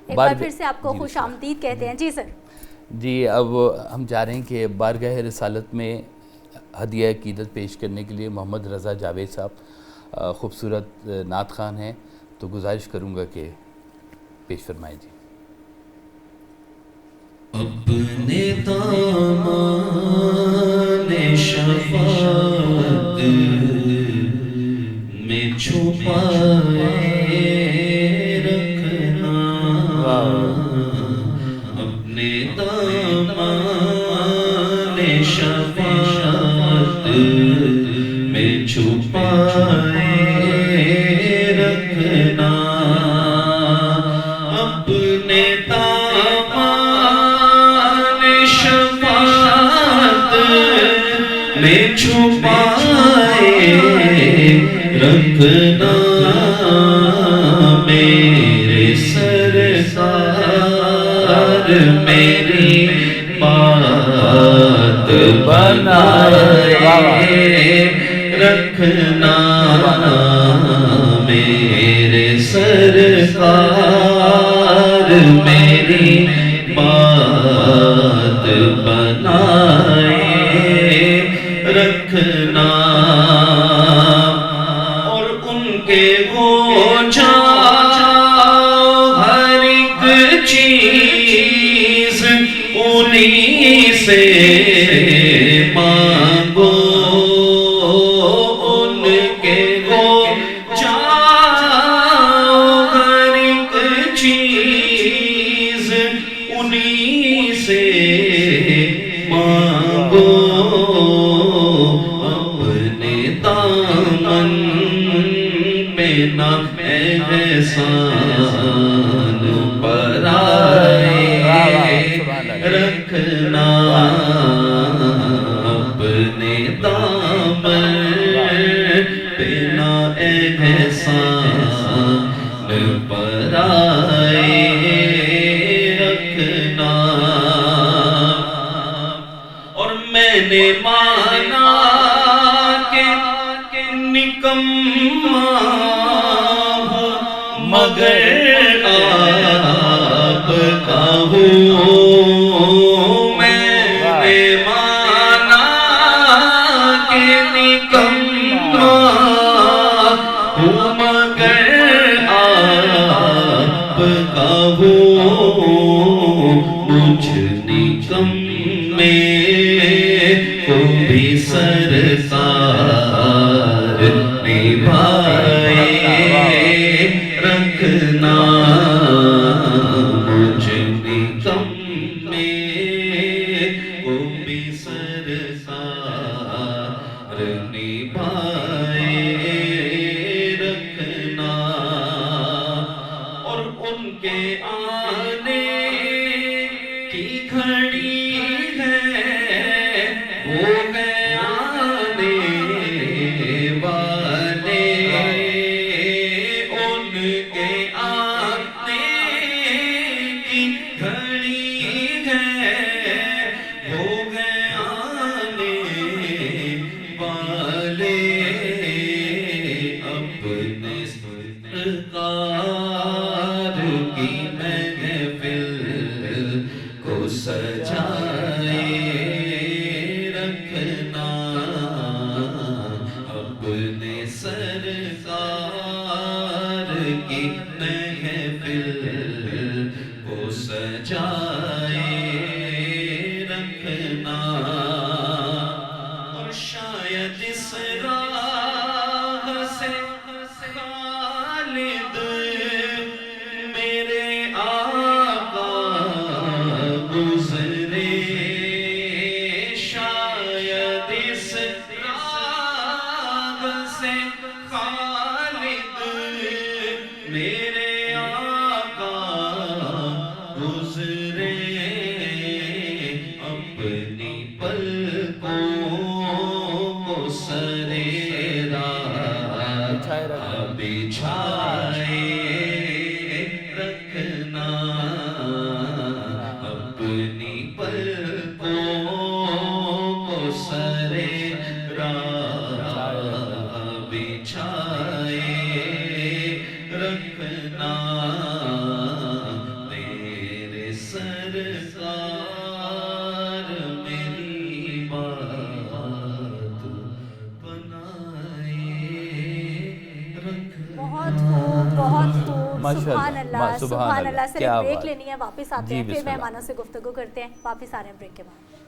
ایک بار پھر سے آپ کو خوش آمدید کہتے ہیں. جی سر. جی اب ہم چاہ رہے ہیں کہ بارگاہ رسالت میں ہدیہ عقیدت پیش کرنے کے لیے محمد رضا جاوید صاحب خوبصورت نعت خوان ہیں، تو گزارش کروں گا کہ پیش فرمائیں. جی. اپنے دامان شفاعت میں چھپائے رکھنا، اپنے دامان شفاعت میں چھپائے رکھنا، اپنے میں چھپائے رکھنا، میرے سرکار میری بات بنائے رکھنا، میرے سرکار میری بات بنائے رکھنا، اور ان کے ہو جاؤ ہر ایک چیز انہی سے مانگو، ان کے ہو جاؤ ہر ایک چیز انہی سے مانگو، احسان پرائے رکھنا، اپنے دامن پہ نہ احسان پرائے رکھنا، اور میں نے مانا کہ نکما مگر آپ کا ہوں، میں نے مانا کہ نکما ہوں مگر آپ کا ہوں، مجھ نکمے کو بھی سرکار نبھائے رکھنا، مجھ نکمے کو بھی سرکار نبھائے رکھنا، اور ان کے آنے کی گھڑی ہے وہ گئے آنے والے، سجائے رکھنا، اپنے سرکار کی محفل کو سجائے رکھنا، اور شاید اس راہ سے خالد میرے آقا گزرے، شاید اس راہ سے خالد میرے آقا گزرے، اپنی پلکوں کو سرے راہ بچھائے رکھنا، اپنی پلکوں کو سرے راہ بچھائے رکھنا۔ سرکار میری بات بنائے رکھ بہت خوب بہت خوب، ماشاء سبحان اللہ، اللہ سبحان سبحان اللہ، اللہ۔ سے کیا بریک بات۔ لینی ہے، واپس آتے جی، ہیں، پھر بسم اللہ۔ مہمانوں سے گفتگو کرتے ہیں، واپس آ رہے ہیں بریک کے بعد۔